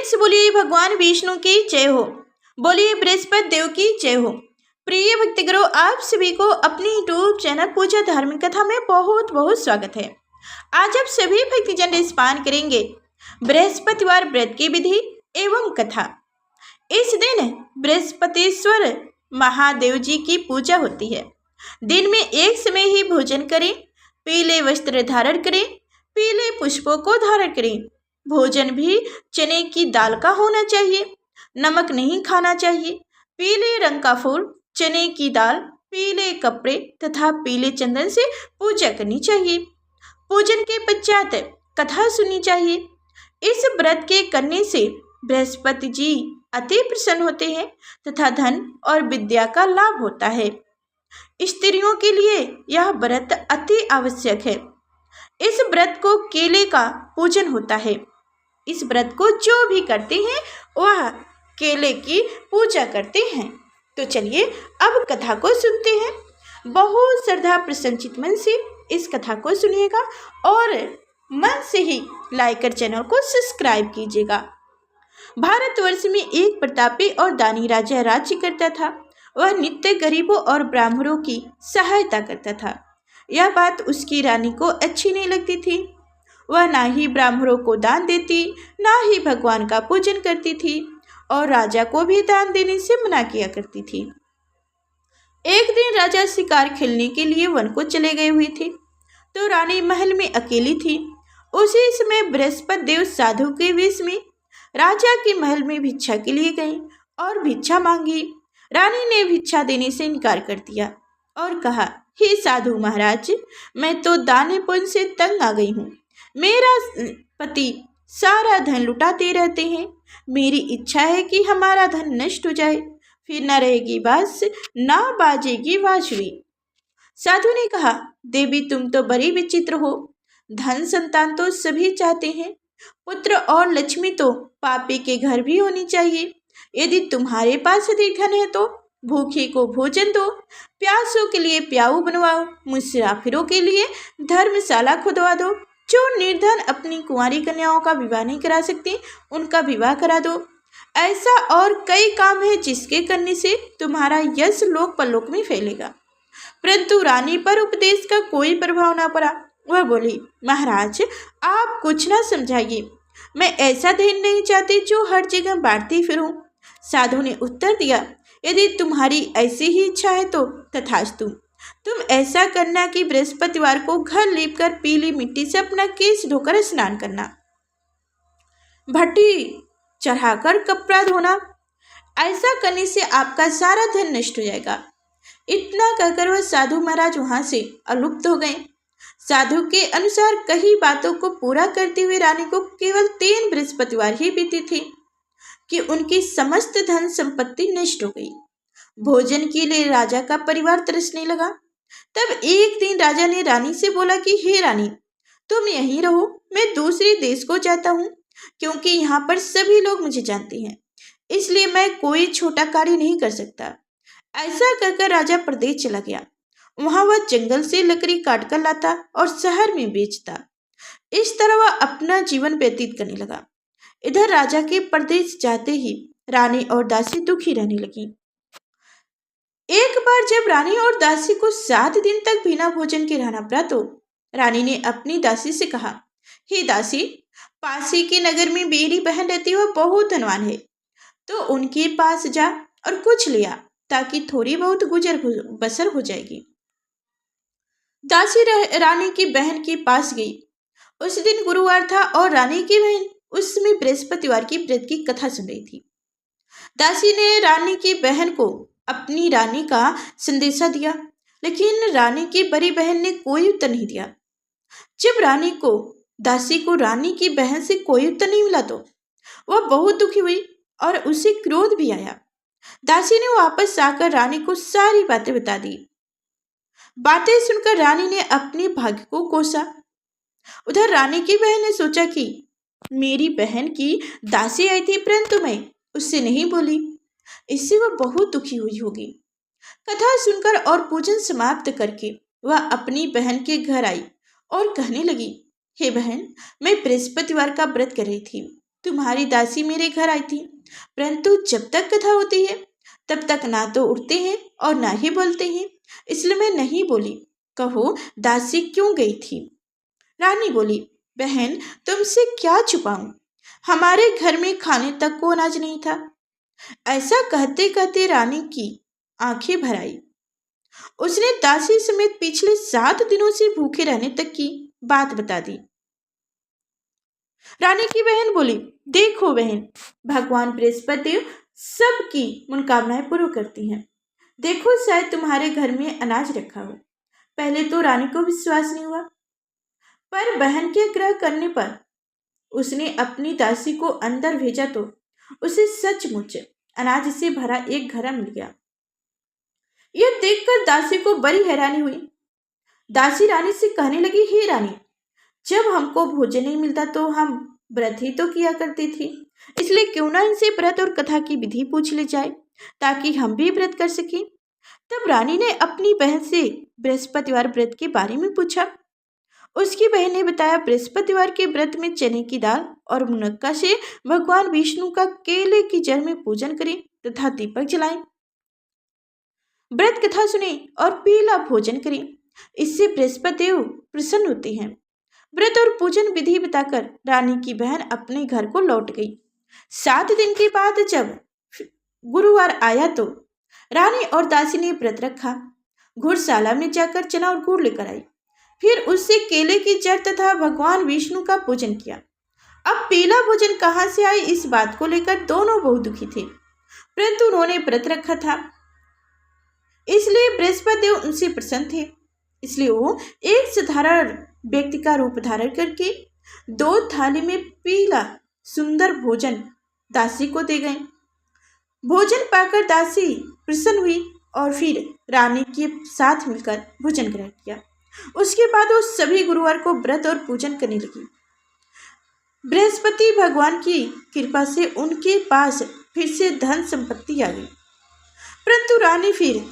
Friends, बोलिए भगवान विष्णु की जय हो। बोलिए बृहस्पति देव की जय हो। प्रिय भक्तगणों, आप सभी को अपनी यूट्यूब चैनल पूजा धार्मिक कथा में बहुत बहुत स्वागत है। आज आप सभी भक्तजन स्नान करेंगे बृहस्पतिवार व्रत की विधि एवं कथा। इस दिन बृहस्पतिश्वर महादेव जी की पूजा होती है। दिन में एक समय ही भोजन करें, पीले वस्त्र धारण करें, पीले पुष्पों को धारण करें। भोजन भी चने की दाल का होना चाहिए, नमक नहीं खाना चाहिए। पीले रंग का फूल, चने की दाल, पीले कपड़े तथा पीले चंदन से पूजा करनी चाहिए। पूजन के पश्चात कथा सुननी चाहिए। इस व्रत के करने से बृहस्पति जी अति प्रसन्न होते हैं तथा धन और विद्या का लाभ होता है। स्त्रियों के लिए यह व्रत अति आवश्यक है। इस व्रत को केले का पूजन होता है। इस व्रत को जो भी करते हैं वह केले की पूजा करते हैं। तो चलिए अब कथा को सुनते हैं। बहुत श्रद्धा प्रसन्नचित मन से इस कथा को सुनिएगा और मन से ही लाइक कर चैनल को सब्सक्राइब कीजिएगा। भारतवर्ष में एक प्रतापी और दानी राजा राज्य करता था। वह नित्य गरीबों और ब्राह्मणों की सहायता करता था। यह बात उसकी रानी को अच्छी नहीं लगती थी। वह ना ही ब्राह्मणों को दान देती, ना ही भगवान का पूजन करती थी और राजा को भी दान देने से मना किया करती थी। एक दिन राजा शिकार खेलने के लिए वन को चले गए हुए थे, तो रानी महल में अकेली थी। उसी समय बृहस्पति देव साधु के वेश में राजा के महल में भिक्षा के लिए गए और भिक्षा मांगी। रानी ने भिक्षा देने से इनकार कर दिया और कहा, हे साधु महाराज, मैं तो दाने पुण्य से तंग आ गई हूँ। मेरा पति सारा धन लुटाते रहते हैं। मेरी इच्छा है कि हमारा धन नष्ट हो जाए, फिर न रहेगी बांस ना बाजेगी बांसुरी। साधु ने कहा, देवी तुम तो बड़ी विचित्र हो। धन संतान तो सभी चाहते हैं, पुत्र और लक्ष्मी तो पापी के घर भी होनी चाहिए। यदि तुम्हारे पास अधिक धन है तो भूखे को भोजन दो, प्यासों के लिए प्याऊ बनवाओ, मुसाफिरों के लिए धर्मशाला खुदवा दो। जो निर्धन अपनी कुंवारी कन्याओं का विवाह नहीं करा सकती, उनका विवाह करा दो। ऐसा और कई काम है जिसके करने से तुम्हारा यश लोक परलोक में फैलेगा। परंतु रानी पर उपदेश का कोई प्रभाव ना पड़ा। वह बोली, महाराज आप कुछ ना समझाइए, मैं ऐसा धन नहीं चाहती जो हर जगह बांटती फिरूं। साधु ने उत्तर दिया, यदि तुम्हारी ऐसी ही इच्छा है तो तथास्तु। तुम ऐसा करना कि बृहस्पतिवार को घर लीपकर पीली मिट्टी से अपना केश धोकर स्नान करना, भट्टी चढ़ाकर कपड़ा धोना। ऐसा करने से आपका सारा धन नष्ट हो जाएगा। इतना कहकर वह साधु महाराज वहां से अलुप्त हो गए। साधु के अनुसार कई बातों को पूरा करते हुए रानी को केवल 3 बृहस्पतिवार ही बीती थी कि उनकी समस्त धन संपत्ति नष्ट हो गई। भोजन के लिए राजा का परिवार तरसने लगा। तब एक दिन राजा ने रानी से बोला कि हे रानी, तुम यहीं रहो, मैं दूसरे देश को जाता हूँ, क्योंकि यहाँ पर सभी लोग मुझे जानते हैं, इसलिए मैं कोई छोटा कार्य नहीं कर सकता। ऐसा कहकर राजा प्रदेश चला गया। वहां वह जंगल से लकड़ी काट कर लाता और शहर में बेचता। इस तरह वह अपना जीवन व्यतीत करने लगा। इधर राजा के प्रदेश जाते ही रानी और दासी दुखी रहने लगी। एक बार जब रानी और दासी को 7 दिन तक बिना भोजन के रहना पड़ा तो रानी ने अपनी दासी से कहा, हे दासी, पासी के नगर में मेरी बहन रहती है, वह बहुत धनवान है, तो उनके पास जा और कुछ लिया, ताकि थोड़ी बहुत गुजर बसर हो जाएगी। दासी रानी की बहन के पास गई। उस दिन गुरुवार था और रानी की बहन उस समय बृहस्पतिवार की व्रत की कथा सुन रही थी। दासी ने रानी की बहन को अपनी रानी का संदेशा दिया, लेकिन रानी की बड़ी बहन ने कोई उत्तर नहीं दिया। जब दासी को रानी की बहन से कोई उत्तर नहीं मिला तो वह बहुत दुखी हुई और उसे क्रोध भी आया। दासी ने वापस आकर रानी को सारी बातें बता दी। बातें सुनकर रानी ने अपने भाग्य को कोसा। उधर रानी की बहन ने सोचा कि मेरी बहन की दासी आई थी, परंतु मैं उससे नहीं बोली, इससे वह बहुत दुखी हुई होगी। कथा सुनकर और पूजन समाप्त करके वह अपनी बहन के घर आई और कहने लगी, हे बहन, मैं बृहस्पतिवार का व्रत कर रही थी, तुम्हारी दासी मेरे घर आई थी, परंतु जब तक कथा होती है तब तक ना तो उठते हैं और ना ही बोलते हैं, इसलिए मैं नहीं बोली। कहो दासी क्यों गई थी? रानी बोली, बहन तुमसे क्या छुपाऊं, हमारे घर में खाने तक को अनाज नहीं था। ऐसा कहते कहते रानी की आंखें भर आई। उसने दासी समेत पिछले 7 दिनों से भूखे रहने तक की बात बता दी। रानी की बहन बोली, देखो बहन, भगवान बृहस्पति देव सबकी मनोकामनाएं पूर्ण करती हैं। देखो शायद तुम्हारे घर में अनाज रखा हो। पहले तो रानी को विश्वास नहीं हुआ, पर बहन के आग्रह करने पर उसने अपनी दासी को अंदर भेजा तो उसे सचमुच अनाज से भरा एक घड़ा मिल गया। यह देखकर दासी को बड़ी हैरानी हुई। दासी रानी से कहने लगी, हे रानी, जब हमको भोजन नहीं मिलता तो हम व्रत ही तो किया करती थी, इसलिए क्यों ना इनसे व्रत और कथा की विधि पूछ ले जाए ताकि हम भी व्रत कर सकें। तब रानी ने अपनी बहन से बृहस्पतिवार व्रत के बारे में पूछा। उसकी बहन ने बताया, बृहस्पतिवार के व्रत में चने की दाल और मुनक्का से भगवान विष्णु का केले की जड़ में पूजन करें तथा दीपक जलाएं, व्रत कथा सुने और पीला भोजन करें, इससे बृहस्पति देव प्रसन्न होते हैं। व्रत और पूजन विधि बताकर रानी की बहन अपने घर को लौट गई। 7 दिन के बाद जब गुरुवार आया तो रानी और दासी ने व्रत रखा। घुड़शाला में जाकर चना और गुड़ लेकर आई, फिर उससे केले की जड़ तथा भगवान विष्णु का पूजन किया। अब पीला भोजन कहाँ से आए, इस बात को लेकर दोनों बहुत दुखी थे, परंतु उन्होंने व्रत रखा था इसलिए बृहस्पति देव उनसे प्रसन्न थे। इसलिए वो एक साधारण व्यक्ति का रूप धारण करके 2 थाली में पीला सुंदर भोजन दासी को दे गए। भोजन पाकर दासी प्रसन्न हुई और फिर रानी के साथ मिलकर भोजन ग्रहण किया। उसके बाद वो सभी गुरुवार को व्रत और पूजन करने लगी। बृहस्पति भगवान की कृपा से उनके पास फिर से धन संपत्ति आ गई, परंतु रानी फिर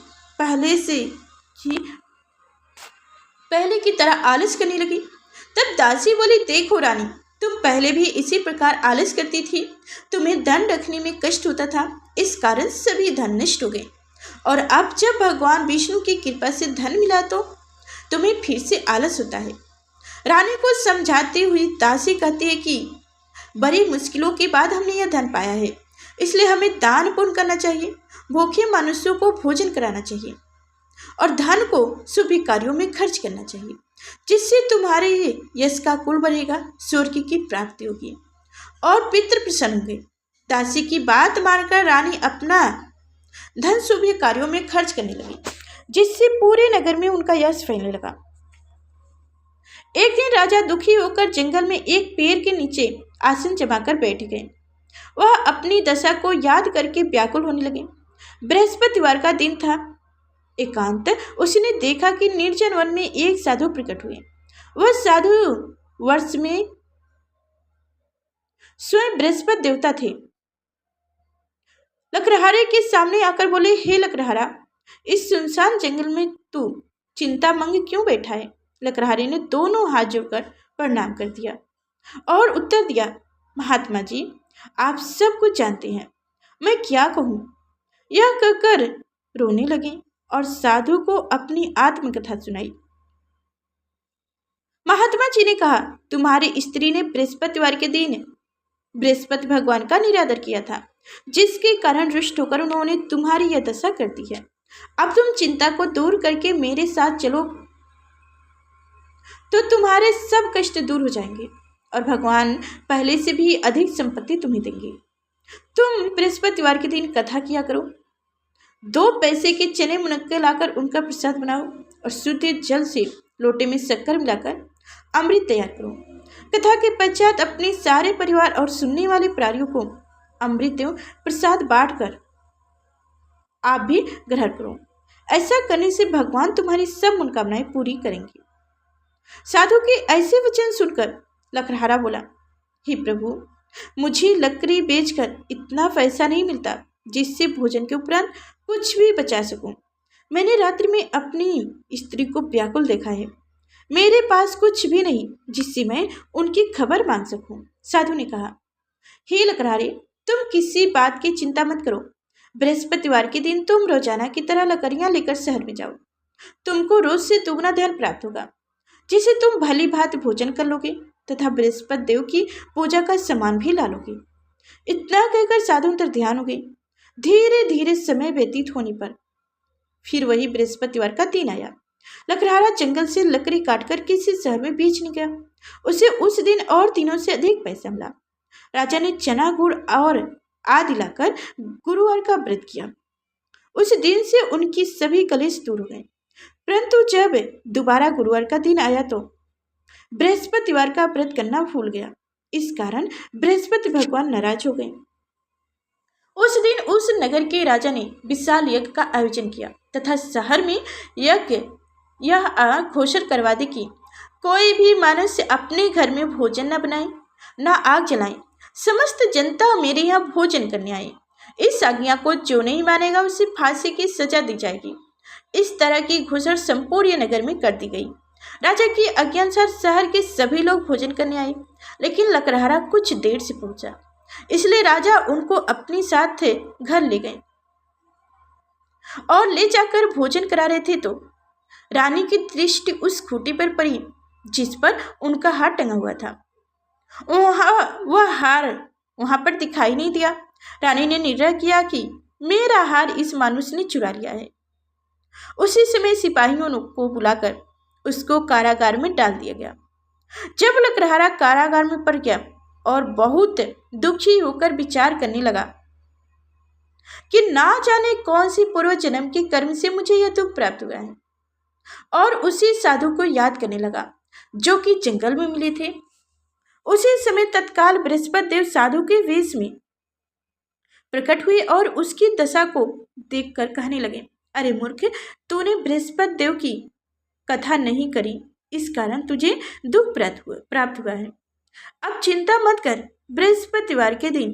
पहले की तरह आलस करने लगी। तब दासी बोली, देखो रानी, तुम पहले भी इसी प्रकार आलस करती थी, तुम्हें धन रखने में कष्ट होता था, इस कारण सभी धन नष्ट हो गए, और अब जब भगवान विष्णु की कृपा से धन मिला तो तुम्हें फिर से आलस होता है। रानी को समझाती हुई दासी कहती है कि बड़ी मुश्किलों के बाद हमने यह धन पाया है, इसलिए हमें दान पुण्य करना चाहिए, भूखे मनुष्यों को भोजन कराना चाहिए और धन को शुभ कार्यों में खर्च करना चाहिए, जिससे तुम्हारे यश का कुल बढ़ेगा, स्वर्ग की प्राप्ति होगी और पितृ प्रसन्न होंगे। दासी की बात मानकर रानी अपना धन शुभ कार्यों में खर्च करने लगी, जिससे पूरे नगर में उनका यश फैलने लगा। एक दिन राजा दुखी होकर जंगल में एक पेड़ के नीचे आसन जमाकर बैठ गए। वह अपनी दशा को याद करके व्याकुल होने लगे। बृहस्पतिवार का दिन था। एकांत उसने देखा कि निर्जन वन में एक साधु प्रकट हुए। वह साधु वर्ष में स्वयं बृहस्पति देवता थे। लकड़हारे के सामने आकर बोले, हे लकड़हारा, इस सुनसान जंगल में तू चिंता मंग क्यों बैठा है? लकड़हारे ने दोनों हाथ जोड़कर प्रणाम कर दिया और उत्तर दिया, महात्मा जी, आप सब कुछ जानते हैं, मैं क्या कहूँ? यह कहकर रोने लगे और साधु को अपनी आत्मकथा सुनाई। महात्मा जी ने कहा, तुम्हारी स्त्री ने बृहस्पतिवार के दिन बृहस्पति भगवान का निरादर किया था, जिसके कारण रुष्ट होकर उन्होंने तुम्हारी यह दशा कर दी है। अब तुम चिंता को दूर करके मेरे साथ चलो तो तुम्हारे सब कष्ट दूर हो जाएंगे और भगवान पहले से भी अधिक संपत्ति तुम्हें देंगे। तुम बृहस्पतिवार के दिन कथा किया करो, 2 पैसे के चने मुनक्के लाकर उनका प्रसाद बनाओ और शुद्ध जल से लोटे में शक्कर मिलाकर अमृत तैयार करो। कथा के पश्चात अपने सारे परिवार और सुनने वाले प्राणियों को अमृत एवं प्रसाद बांटकर आप भी ग्रहण करो। ऐसा करने से भगवान तुम्हारी सब मनोकामनाएं पूरी करेंगे। साधु के ऐसे वचन सुनकर लकड़हारा बोला, हे प्रभु, मुझे लकड़ी बेचकर इतना पैसा नहीं मिलता जिससे भोजन के उपरांत कुछ भी बचा सकूं। मैंने रात्रि में अपनी स्त्री को व्याकुल देखा है, मेरे पास कुछ भी नहीं जिससे मैं उनकी खबर मांग सकूं। साधु ने कहा, हे लकड़हारे, तुम किसी बात की चिंता मत करो। बृहस्पतिवार के दिन तुम रोजाना की तरह लकड़ियां लेकर शहर में जाओ। तुमको रोज से दुगना धन प्राप्त होगा, जिसे तुम भली भांति भोजन कर लोगे तथा बृहस्पति देव की पूजा का सामान भी ला लोगे। इतना कहकर साधु अंतर ध्यान हो गई। धीरे धीरे समय व्यतीत होने पर फिर वही बृहस्पतिवार का दिन आया। लकड़हारा जंगल से लकड़ी काटकर किसी शहर में बेचने गया। उसे उस दिन और दिनों से अधिक पैसा मिला। राजा ने चना गुड़ और आदि लाकर गुरुवार का व्रत किया। उस दिन से उनकी सभी कलेश दूर हो गए। परंतु जब दोबारा गुरुवार का दिन आया तो बृहस्पतिवार का व्रत करना भूल गया। इस कारण बृहस्पति भगवान नाराज हो गए। उस दिन उस नगर के राजा ने विशाल यज्ञ का आयोजन किया तथा शहर में यज्ञ यह घोषणा करवा दी कि कोई भी मनुष्य अपने घर में भोजन न बनाए, न आग जलाए। समस्त जनता मेरे यहाँ भोजन करने आए। इस आज्ञा को जो नहीं मानेगा उसे फांसी की सजा दी जाएगी। इस तरह की घोषणा संपूर्ण नगर में कर दी गई। राजा की आज्ञानुसार शहर के सभी लोग भोजन करने आए, लेकिन लकड़हारा कुछ देर से पहुंचा, इसलिए राजा उनको अपने साथ घर ले गए और ले जाकर भोजन करा रहे थे तो रानी की दृष्टि उस खूंटी पर पड़ी जिस पर उनका हार टंगा हुआ था। वह हार वहां पर दिखाई नहीं दिया। रानी ने निर्णय किया कि मेरा हार इस मनुष्य ने चुरा लिया है। उसी समय सिपाहियों को बुलाकर उसको कारागार में डाल दिया गया। जब लकड़हारा कारागार में पड़ गया और बहुत दुखी होकर विचार करने लगा कि ना जाने कौन सी पूर्व जन्म के कर्म से मुझे यह दुख प्राप्त हुआ है, और उसी साधु को याद करने लगा जो कि जंगल में मिले थे। उसी समय तत्काल बृहस्पति देव साधु के वेश में प्रकट हुए और उसकी दशा को देखकर कहने लगे, अरे मूर्ख, तूने बृहस्पति देव की कथा नहीं करी, इस कारण तुझे दुख प्राप्त हुआ है। अब चिंता मत कर, बृहस्पतिवार के दिन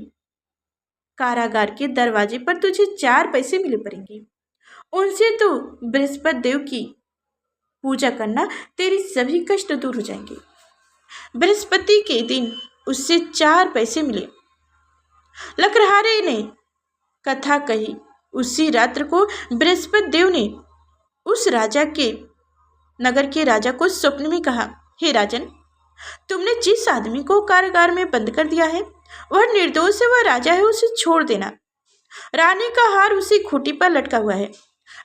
कारागार के दरवाजे पर तुझे 4 पैसे मिले पड़ेंगे। उनसे तो बृहस्पति देव की पूजा करना, तेरी सभी कष्ट दूर हो जाएंगे। बृहस्पति के दिन उससे 4 पैसे मिले। लकड़हारे ने कथा कही। उसी रात्र को बृहस्पति देव ने उस राजा के नगर के राजा को स्वप्न में कहा, हे राजन, तुमने जिस आदमी को कारागार में बंद कर दिया है वह निर्दोष है, वह राजा है, उसे छोड़ देना। रानी का हार उसी खूंटी पर लटका हुआ है।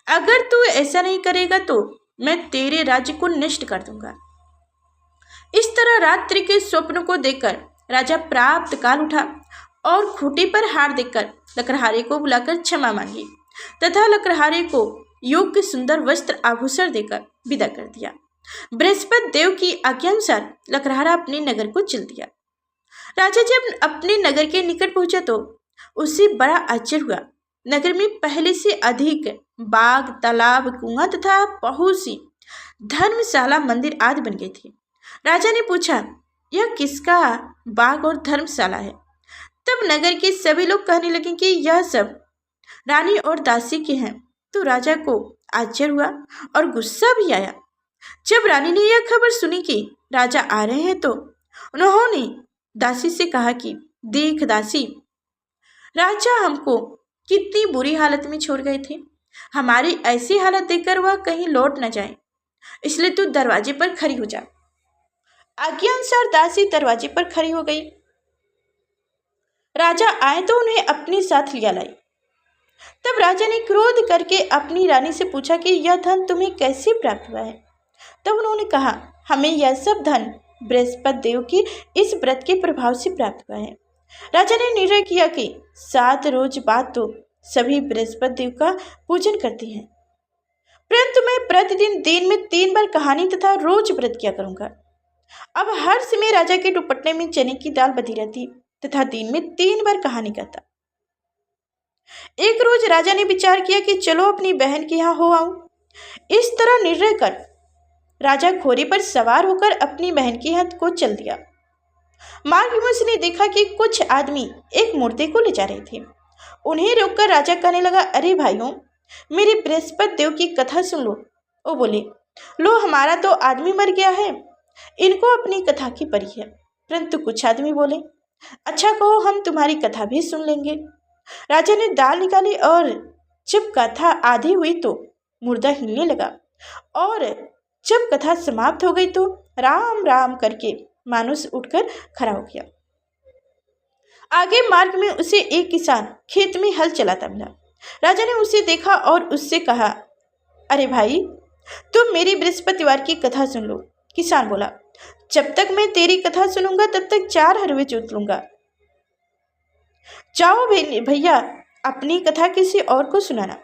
अगर तू ऐसा नहीं करेगा तो मैं तेरे राज्य को नष्ट कर दूंगा। इस तरह रात्रि के स्वप्न को देखकर राजा प्राप्त काल उठा और खूंटी पर हार देखकर लकड़हारे को बुलाकर क्षमा मांगी तथा लकड़हारे को योग्य सुंदर वस्त्र आभूषण देकर विदा कर दिया। बृहस्पति देव की आज्ञानुसार लकड़हारा अपने नगर को चल दिया। राजा जब अपने नगर के निकट पहुंचा तो उसे बड़ा आश्चर्य हुआ। नगर में पहले से अधिक बाग, तालाब, कुआं तथा बहुत सी धर्मशाला, मंदिर आदि बन गए थे। राजा ने पूछा, यह किसका बाग और धर्मशाला है? तब नगर के सभी लोग कहने लगे कि यह सब रानी और दासी के हैं। तो राजा को आश्चर्य हुआ और गुस्सा भी आया। जब रानी ने यह खबर सुनी कि राजा आ रहे हैं तो उन्होंने दासी से कहा कि देख दासी, राजा हमको कितनी बुरी हालत में छोड़ गए थे। हमारी ऐसी हालत देखकर वह कहीं लौट न जाए, इसलिए तू दरवाजे पर खड़ी हो जा। आज्ञा अनुसार दासी दरवाजे पर खड़ी हो गई। राजा आए तो उन्हें अपने साथ लिया लाई। तब राजा ने क्रोध करके अपनी रानी से पूछा कि यह धन तुम्हें कैसे प्राप्त हुआ है? तब उन्होंने कहा, हमें यह सब धन बृहस्पति देव के इस व्रत के प्रभाव से प्राप्त हुआ है। राजा ने निर्णय किया कि 7 रोज बाद तो सभी बृहस्पति देव का पूजन करते हैं, परंतु मैं प्रतिदिन दिन में 3 बार कहानी तथा रोज व्रत किया करूंगा। अब हर समय राजा के दुपट्टे में चने की दाल बधी रहती तथा दिन में 3 बार कहानी करता। एक रोज राजा ने विचार किया कि चलो अपनी बहन के यहाँ हो आऊं। इस तरह निर्णय कर राजा घोड़े पर सवार होकर अपनी बहन के यहाँ को चल दिया। मार्ग में उसने देखा कि कुछ आदमी एक मुर्दे को ले जा रहे थे। उन्हें रोककर राजा कहने लगा, अरे भाइयों, मेरे बृहस्पति देव की कथा सुन लो। वो बोले, लो, हमारा तो आदमी मर गया है, इनको अपनी कथा की परी है। परंतु कुछ आदमी बोले, अच्छा कहो, हम तुम्हारी कथा भी सुन लेंगे। राजा ने दाल निकाली और जब कथा आधी हुई तो मुर्दा हिलने लगा और जब कथा समाप्त हो गई तो राम राम करके मानुस उठकर खड़ा हो गया। आगे मार्ग में उसे एक किसान खेत में हल चलाता मिला। राजा ने उसे देखा और उससे कहा, अरे भाई, तुम मेरी बृहस्पतिवार की कथा सुन लो। किसान बोला, जब तक मैं तेरी कथा सुनूंगा तब तक 4 हरवे जोत लूंगा। जाओ भैया, अपनी कथा किसी और को सुनाना।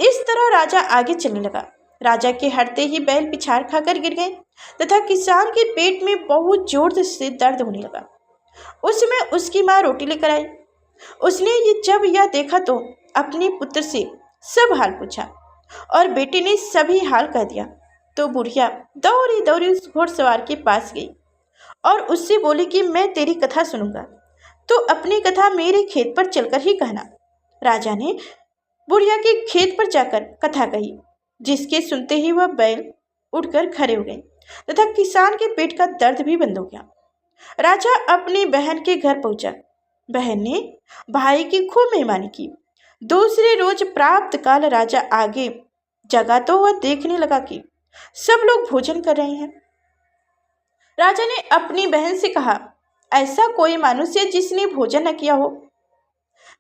इस तरह राजा आगे चलने लगा। राजा के हटते ही बैल पिछाड़ खाकर गिर गए तथा किसान के पेट में बहुत जोर से दर्द होने लगा। उस समय उसकी माँ रोटी लेकर आई। उसने जब यह देखा तो अपने पुत्र से सब हाल पूछा और बेटे ने सभी हाल कह दिया। तो बुढ़िया दौड़ी दौड़ी उस घोड़सवार के पास गई और उससे बोली कि मैं तेरी कथा सुनूंगा, तो अपनी कथा मेरे खेत पर चलकर ही कहना। राजा ने बुढ़िया के खेत पर जाकर कथा कही, जिसके सुनते ही वह बैल उठकर खड़े हो गए तथा किसान के पेट का दर्द भी बंद हो गया। राजा अपनी बहन के घर पहुंचा। बहन ने भाई की खूब मेहमानी की। दूसरे रोज प्राप्त काल राजा आगे जगा तो वह देखने लगा कि सब लोग भोजन कर रहे हैं। राजा ने अपनी बहन से कहा, ऐसा कोई मनुष्य जिसने भोजन न किया हो,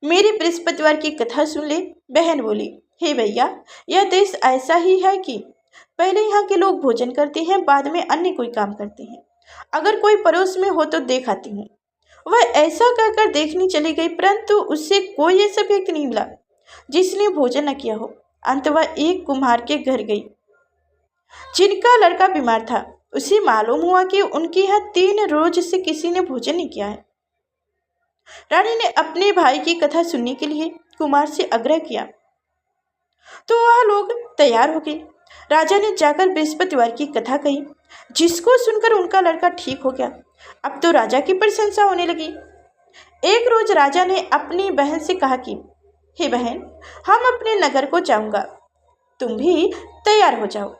मेरी बृहस्पतिवार की कथा सुन ले। बहन बोली, हे भैया, यह देश ऐसा ही है कि पहले यहाँ के लोग भोजन करते हैं, बाद में अन्य कोई काम करते हैं। अगर कोई पड़ोस में हो तो देख आती हूँ। वह ऐसा कहकर देखने चली गई, परंतु उससे कोई ऐसा व्यक्ति नहीं मिला जिसने भोजन न किया हो। अंत वह एक कुम्हार के घर गई जिनका लड़का बीमार था। उसे मालूम हुआ कि उनके यहाँ 3 रोज से किसी ने भोजन नहीं किया है। रानी ने अपने भाई की कथा सुनने के लिए कुमार से आग्रह किया तो वह लोग तैयार हो गए। राजा ने जाकर बृहस्पतिवार की कथा कही, जिसको सुनकर उनका लड़का ठीक हो गया। अब तो राजा की प्रशंसा होने लगी। एक रोज राजा ने अपनी बहन से कहा कि हे बहन, हम अपने नगर को जाऊंगा, तुम भी तैयार हो जाओ।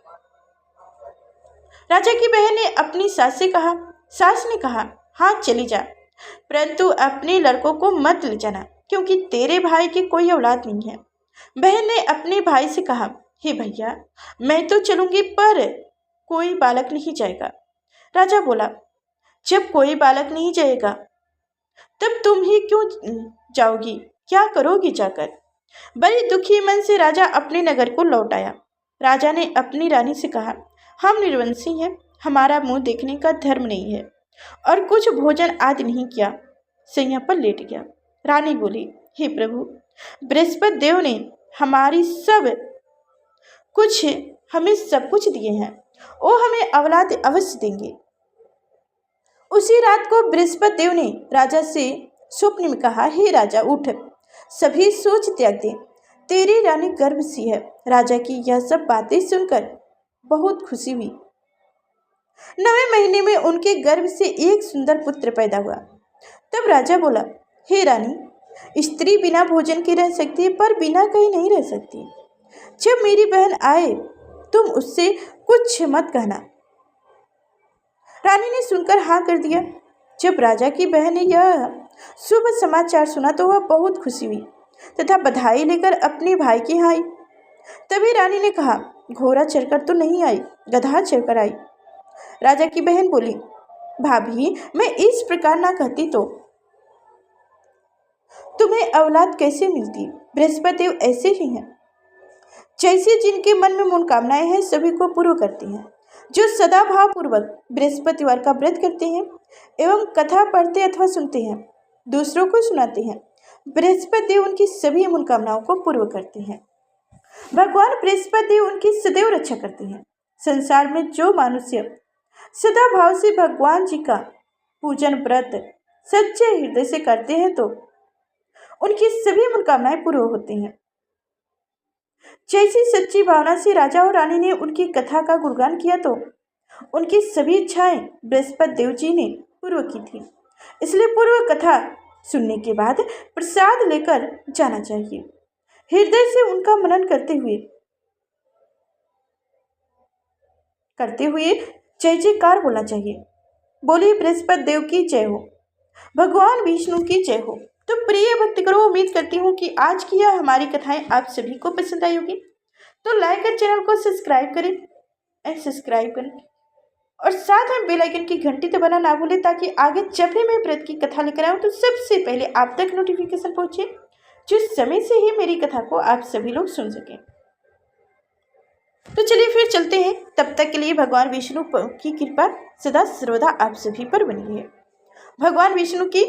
राजा की बहन ने अपनी सास से कहा। सास ने कहा, हाँ चली जा, परंतु अपने लड़कों को मत ले जाना, क्योंकि तेरे भाई की कोई औलाद नहीं है। बहन ने अपने भाई से कहा, हे भैया, मैं तो चलूंगी पर कोई बालक नहीं जाएगा। राजा बोला, जब कोई बालक नहीं जाएगा तब तुम ही क्यों जाओगी, क्या करोगी जाकर। बड़ी दुखी मन से राजा अपने नगर को लौट आया। राजा ने अपनी रानी से कहा, हम निर्वंशी हैं, हमारा मुंह देखने का धर्म नहीं है और कुछ भोजन आदि नहीं किया, सैया पर लेट गया। रानी बोली, हे प्रभु, बृहस्पति देव ने हमारी हमें सब कुछ दिए हैं, वो हमें औलाद अवश्य देंगे। उसी रात को बृहस्पति देव ने राजा से स्वप्न में कहा, हे राजा, उठ, सभी सोच त्याग दे, तेरी रानी गर्भ सी है। राजा की यह सब बातें सुनकर बहुत खुशी हुई। 9वें महीने में उनके गर्भ से एक सुंदर पुत्र पैदा हुआ। तब राजा बोला, हे रानी, स्त्री बिना भोजन के रह सकती है, पर बिना कहीं नहीं रह सकती। जब मेरी बहन आए तुम उससे कुछ मत कहना। रानी ने सुनकर हाँ कर दिया। जब राजा की बहन ने यह शुभ समाचार सुना तो वह बहुत खुशी हुई तथा बधाई लेकर अपने भाई के यहाँ आई। तभी रानी ने कहा, घोड़ा चढ़कर तो नहीं आई, गधा चढ़कर आई। राजा की बहन बोली, भाभी, मैं इस प्रकार ना कहती तो तुम्हें औलाद कैसे मिलती। बृहस्पति देव ऐसे ही हैं, जैसे जिनके मन में मनोकामनाएं हैं सभी को पूर्ण करते हैं। जो सदा भावपूर्वक बृहस्पतिवार का व्रत करते हैं एवं कथा पढ़ते अथवा सुनते हैं, दूसरों को सुनाते हैं, बृहस्पति देव उनकी सभी मनोकामनाओं को पूर्ण करते हैं। भगवान बृहस्पति देव उनकी सदैव रक्षा करते हैं। संसार में जो मनुष्य सदा भाव से भगवान जी का पूजन व्रत सच्चे हृदय से करते हैं तो उनकी सभी मनोकामनाएं पूर्ण होती हैं। जैसी सच्ची भावना से राजा और रानी ने उनकी कथा का गुणगान किया तो उनकी सभी इच्छाएं बृहस्पति देव जी ने पूर्ण की थी। इसलिए पूर्व कथा सुनने के बाद प्रसाद लेकर जाना चाहिए। हृदय से उनका मनन करते हुए जय जयकार बोलना चाहिए। बोलिए बृहस्पति देव की जय हो। भगवान विष्णु की जय हो। तो प्रिय भक्तगणों, उम्मीद करती हूँ कि आज की यह हमारी कथाएं आप सभी को पसंद आई होगी। तो लाइक कर चैनल को सब्सक्राइब करें और साथ में बेल आइकन की घंटी दबाना ना भूलें, ताकि आगे जब भी मैं व्रत की कथा लेकर आऊँ तो सबसे पहले आप तक नोटिफिकेशन पहुंचे, जिस समय से ही मेरी कथा को आप सभी लोग सुन सकें। तो चलिए फिर चलते हैं। तब तक के लिए भगवान विष्णु की कृपा सदा सर्वदा आप सभी पर बनी है। भगवान विष्णु की